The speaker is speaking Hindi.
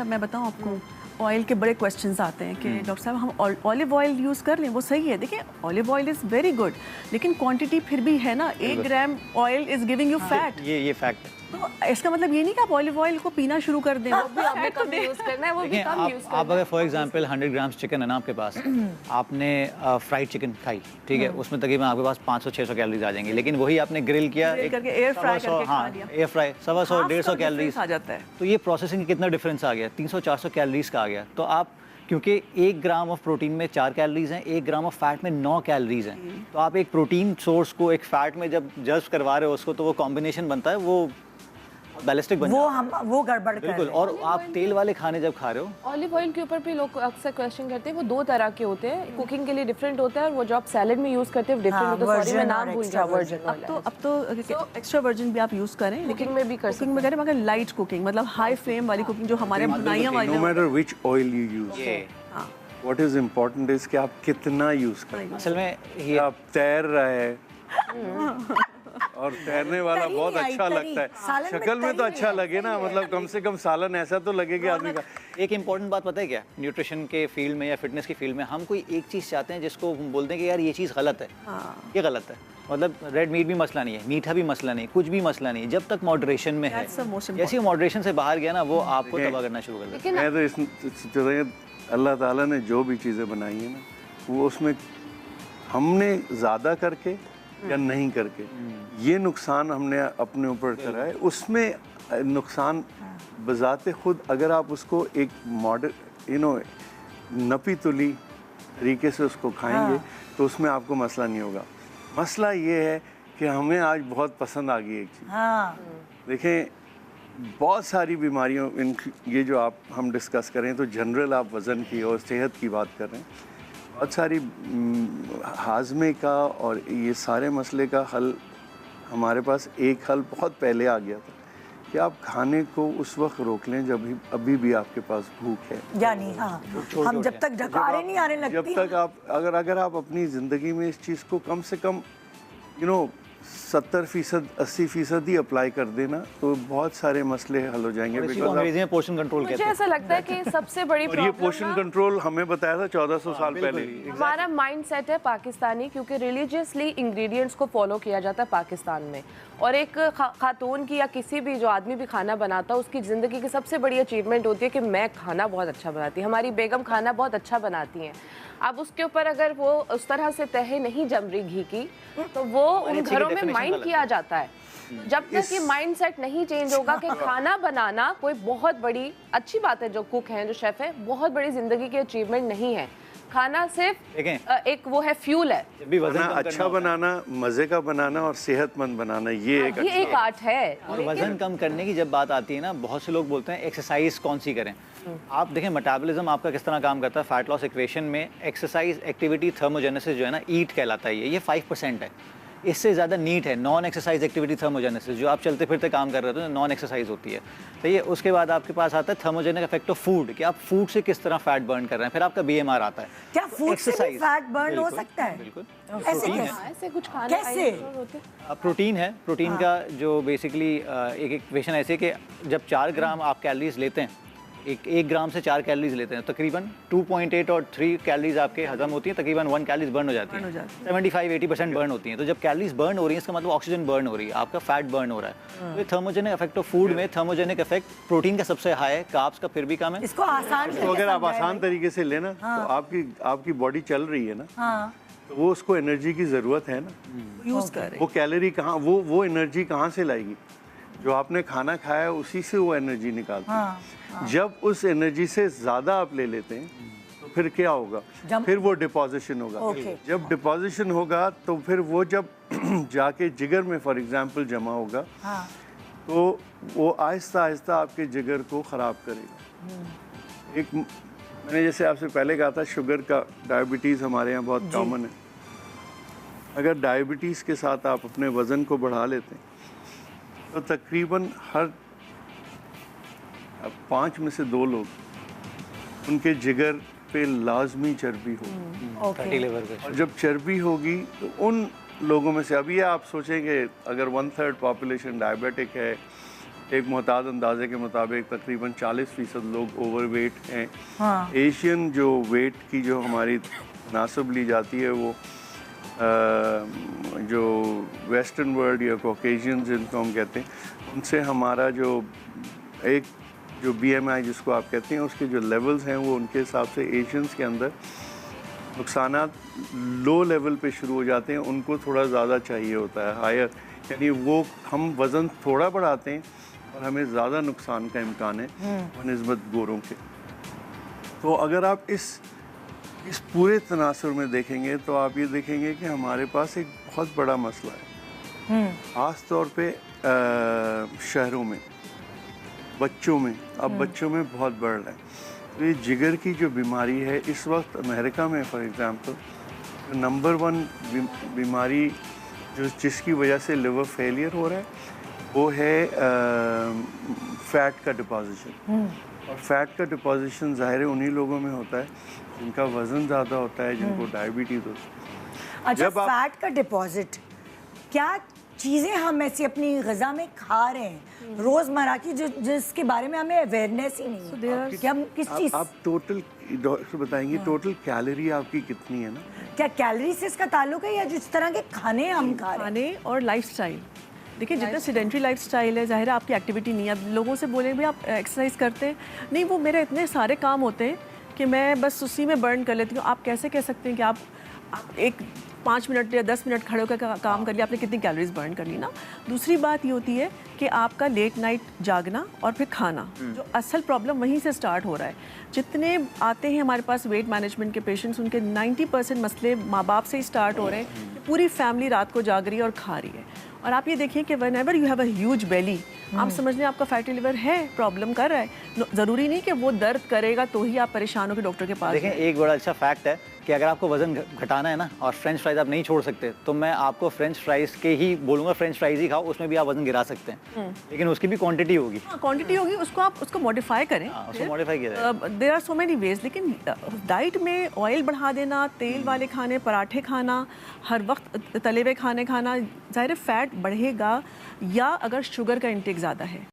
मैं बताऊं आपको, ऑयल के बड़े क्वेश्चंस आते हैं कि डॉक्टर साहब हम ऑलिव ऑयल यूज़ कर लें, वो सही है। देखिए olive oil is very good, लेकिन क्वांटिटी फिर भी है ना, 1 gram oil is giving you fat. ये फैक्ट है। तो इसका मतलब ये नहीं कि आप ऑलिव ऑयल को पीना शुरू कर दें, वो भी आपने कम यूज़ करना है, वो भी कम यूज़ करना है। आप अगर फॉर एग्जांपल 100 ग्राम्स चिकन है ना आपके पास, आपने फ्राइड चिकन खाई, ठीक है, उसमें तकरीबन आपके पास 500-600 कैलोरीज आ जाएंगी, लेकिन वही आपने ग्रिल किया, करके एयर फ्राई करके खा लिया, एयर फ्राई 100-150 कैलोरीज आ जाता है। तो ये प्रोसेसिंग कितना डिफरेंस आ गया, 300-400 कैलोरीज का आ गया। तो आप, क्योंकि 1 ग्राम ऑफ प्रोटीन में 4 कैलोरीज हैं, 1 ग्राम ऑफ फैट में 9 कैलोरीज हैं, तो आप एक प्रोटीन सोर्स को एक फैट में जब जज्ब करवा रहे हो उसको, तो वो कॉम्बिनेशन बनता है, वो बैलिस्टिक बन जाता है। वो गड़बड़ कर बिल्कुल। और आप तेल वाले खाने जब खा रहे हो, ऑलिव ऑयल के ऊपर भी लोग अक्सर क्वेश्चन करते हैं, वो 2 तरह के होते हैं, कुकिंग के लिए डिफरेंट होता है और वो जो आप सैलेड में यूज़ करते हैं डिफरेंट होता है। सॉरी मैं नाम भूल गया, वर्जिन ऑयल। अब तो एक्स्ट्रा वर्जिन भी आप यूज़ करें, कुकिंग में भी कर कुकिंग में करें, मगर लाइट कुकिंग, मतलब हाई फ्लेम वाली कुकिंग जो हमारे बुनाइयाँ वाली। No matter which oil you use, what is important is कि आप कितना यूज करें। असल में ये आप तैर रहे हैं और तैरने वाला बहुत अच्छा लगता है, शक्ल में तो अच्छा लगे ना, मतलब कम से कम सालन ऐसा तो लगेगा आदमी का। एक इम्पॉर्टेंट बात पता है क्या, न्यूट्रिशन के फील्ड में या फिटनेस की फील्ड में हम कोई एक चीज़ चाहते हैं जिसको हम बोलते हैं कि यार ये चीज़ गलत है, ये गलत है। मतलब रेड मीट भी मसला नहीं है, मीठा भी मसला नहीं, कुछ भी मसला नहीं, जब तक मॉडरेशन में है। जैसे मॉडरेशन से बाहर गया ना, वो आपको तबाह करना शुरू कर देता है। मैं तो इस अल्लाह ताला ने जो भी चीज़ें बनाई है ना, वो उसमें हमने ज़्यादा करके या नहीं करके ये नुकसान हमने अपने ऊपर करा है। उसमें नुकसान बजाते खुद अगर आप उसको एक मॉडर नपी तुली तरीके से उसको खाएंगे तो उसमें आपको मसला नहीं होगा। मसला ये है कि हमें आज बहुत पसंद आ गई एक चीज़। देखें, बहुत सारी बीमारियों ये जो हम डिस्कस करें तो जनरल आप वज़न की और सेहत की बात कर रहे हैं, बहुत सारी हाजमे का और ये सारे मसले का हल हमारे पास एक हल बहुत पहले आ गया था कि आप खाने को उस वक्त रोक लें जब अभी भी आपके पास भूख है, यानी हम जब तक ढकारे नहीं आने लगती, जब तक आप अगर आप अपनी ज़िंदगी में इस चीज़ को कम से कम 70%, 80% ही अप्लाई कर देना तो बहुत सारे मसले हल हो जाएंगे। अंग्रेजी में पोर्शन कंट्रोल कहते हैं। मुझे ऐसा लगता है कि सबसे बड़ी और ये पोर्शन कंट्रोल हमें बताया था 1400 साल पहले। हमारा माइंडसेट है पाकिस्तानी, क्योंकि रिलीजियसली इंग्रेडिएंट्स को फॉलो किया जाता है पाकिस्तान में, और एक खातून की या किसी भी जो आदमी भी खाना बनाता है उसकी ज़िंदगी की सबसे बड़ी अचीवमेंट होती है कि मैं खाना बहुत अच्छा बनाती, हमारी बेगम खाना बहुत अच्छा बनाती हैं। अब उसके ऊपर अगर वो उस तरह से तह नहीं जम रही घी की, तो वो उन घरों में माइंड किया जाता है। जब तक ये माइंडसेट नहीं चेंज होगा कि खाना बनाना कोई बहुत बड़ी अच्छी बात है, जो कुक हैं, जो शेफ़ है, बहुत बड़ी ज़िंदगी की अचीवमेंट नहीं है। खाना सिर्फ एक वो है, फ्यूल है। खाना अच्छा बनाना, मज़े का बनाना और सेहतमंद बनाना, ये एक आर्ट है। और वजन कम करने की जब बात आती है ना, बहुत से लोग बोलते हैं एक्सरसाइज कौन सी करें। आप देखें मेटाबॉलिज्म आपका किस तरह काम करता है। फैट लॉस इक्वेशन में एक्सरसाइज, एक्टिविटी, थर्मोजेनेसिस जो है ना, ईट कहलाता है, ये 5% है। इससे ज़्यादा नीट है नॉन एक्सरसाइज एक्टिविटी थर्मोजेनेसिस, जो आप चलते फिरते काम कर रहे हो तो नॉन एक्सरसाइज होती है। तो ये उसके बाद आपके पास आता है थर्मोजेनिक इफेक्ट ऑफ फूड, कि आप फूड से किस तरह फैट बर्न कर रहे हैं। फिर आपका BMR आता है। क्या फूड से भी फैट बर्न हो सकता है? बिल्कुल। ऐसे कुछ खाने कैसे? प्रोटीन है, प्रोटीन का जो बेसिकली एक इक्वेशन ऐसे कि जब 4 ग्राम आप कैलोरीज लेते हैं, एक ग्राम से 4 कैलोरीज लेते हैं, तकरीबन 2.8 और 3 कैलोरीज आपके हजम होती हैं, तकरीबन 1 कैलोरीज बर्न हो जाती है। 75-80% बर्न होती हैं। तो जब कैलोरीज बर्न हो रही है, इसका मतलब ऑक्सीजन बर्न हो रही है, आपका फैट बर्न हो रहा है। तो थर्मोजेनिक इफेक्ट ऑफ फूड में थर्मोजेनिक इफेक्ट प्रोटीन का सबसे हाई है, कार्ब्स का फिर भी कम है। इसको आसान तो अगर आप आसान तरीके से लेना तो आपकी बॉडी चल रही है ना, तो वो उसको एनर्जी की ज़रूरत है ना, यूज़ करें। वो कैलोरी कहाँ, वो एनर्जी कहाँ से लाएगी? जो आपने खाना खाया है उसी से वो एनर्जी निकालती है। जब उस एनर्जी से ज़्यादा आप ले लेते हैं तो फिर क्या होगा? फिर वो डिपोजिशन होगा। जब डिपोजिशन होगा तो फिर वो जब जाके जिगर में फॉर एग्जांपल जमा होगा, तो वो आहिस्ता आहिस्ता आपके जिगर को ख़राब करेगा। एक मैंने जैसे आपसे पहले कहा था, शुगर का, डायबिटीज़ हमारे यहाँ बहुत कॉमन है। अगर डायबिटीज़ के साथ आप अपने वज़न को बढ़ा लेते हैं तो तकरीबन हर 5 में से 2 लोग उनके जिगर पे लाजमी चर्बी होगी। और जब चर्बी होगी तो उन लोगों में से, अब ये आप सोचेंगे अगर 1/3 पॉपुलेशन डायबिटिक है एक मुताद अंदाजे के मुताबिक तकरीबन 40% लोग ओवरवेट हैं। हाँ। एशियन जो वेट की जो हमारी तनासब ली जाती है वो जो वेस्टर्न वर्ल्ड या कॉकेशियन जिनको हम कहते हैं उनसे हमारा जो एक जो BMI जिसको आप कहते हैं उसके जो लेवल्स हैं वो उनके हिसाब से एशियंस के अंदर नुकसानात लो लेवल पे शुरू हो जाते हैं, उनको थोड़ा ज़्यादा चाहिए होता है हायर, यानी वो हम वज़न थोड़ा बढ़ाते हैं और हमें ज़्यादा नुकसान का इम्कान है बनिस्बत गोरों के। तो अगर आप इस पूरे तनासुर में देखेंगे तो आप ये देखेंगे कि हमारे पास एक बहुत बड़ा मसला है, ख़ास तौर पे शहरों में, बच्चों में, अब बच्चों में बहुत बढ़ रहा है। तो ये जिगर की जो बीमारी है इस वक्त अमेरिका में फॉर एग्ज़ाम्पल नंबर 1 बीमारी जिसकी वजह से लिवर फेलियर हो रहा है वो है फैट का डिपॉजिशन। और फैट का डिपॉजिशन ज़ाहिर है उन्हीं लोगों में होता है जिनका वज़न ज़्यादा होता है, जिनको डायबिटीज़ होती है। अच्छा, फैट का डिपॉजिट, क्या चीज़ें हम ऐसी अपनी ग़िज़ा में खा रहे हैं रोज़मर्रा की जिसके बारे में हमें अवेयरनेस ही नहीं है कि हम किस चीज़। आप टोटल डॉक्टर बताएंगे टोटल कैलोरी आपकी कितनी है ना? क्या कैलोरी से इसका ताल्लुक है या जिस तरह के खाने हम खा रहे हैं? खाने और लाइफस्टाइल। देखिए जितना सेडेंट्री लाइफस्टाइल है, ज़ाहिर है आपकी एक्टिविटी नहीं है। अब लोगों से बोले भाई आप एक्सरसाइज करते हैं, नहीं वो मेरे इतने सारे काम होते हैं कि मैं बस उसी में बर्न कर लेती हूँ। आप कैसे कह सकते हैं कि आप एक 5 मिनट या 10 मिनट खड़े होकर काम कर लिया, आपने कितनी कैलोरीज बर्न कर ली ना। दूसरी बात ये होती है कि आपका लेट नाइट जागना और फिर खाना, जो असल प्रॉब्लम वहीं से स्टार्ट हो रहा है। जितने आते हैं हमारे पास वेट मैनेजमेंट के पेशेंट्स, उनके 90% मसले माँ बाप से ही स्टार्ट हो रहे हैं। पूरी फैमिली रात को जाग रही है और खा रही है। और आप ये देखिए कि whenever you have a huge belly, आप समझ लें आपका फैटी लिवर है, प्रॉब्लम कर रहा है। ज़रूरी नहीं कि वो दर्द करेगा तो ही आप परेशान हो के डॉक्टर के पास। देखें एक बड़ा अच्छा फैक्ट है कि अगर आपको वजन घटाना है ना और फ्रेंच फ्राइज आप नहीं छोड़ सकते, तो मैं आपको फ्रेंच फ्राइज के ही बोलूँगा, फ्रेंच फ्राइज ही खाओ, उसमें भी आप वजन गिरा सकते हैं, लेकिन उसकी भी क्वांटिटी होगी। हाँ, क्वांटिटी होगी, उसको आप उसको मॉडिफाई करें। उसको मॉडिफाई किया जाए। There are so many ways, लेकिन डाइट में ऑयल बढ़ा देना, तेल वाले खाने, पराठे खाना, हर वक्त तले हुए खाने खाना, ज़ाहिर है फैट बढ़ेगा या अगर शुगर का इंटेक ज़्यादा है।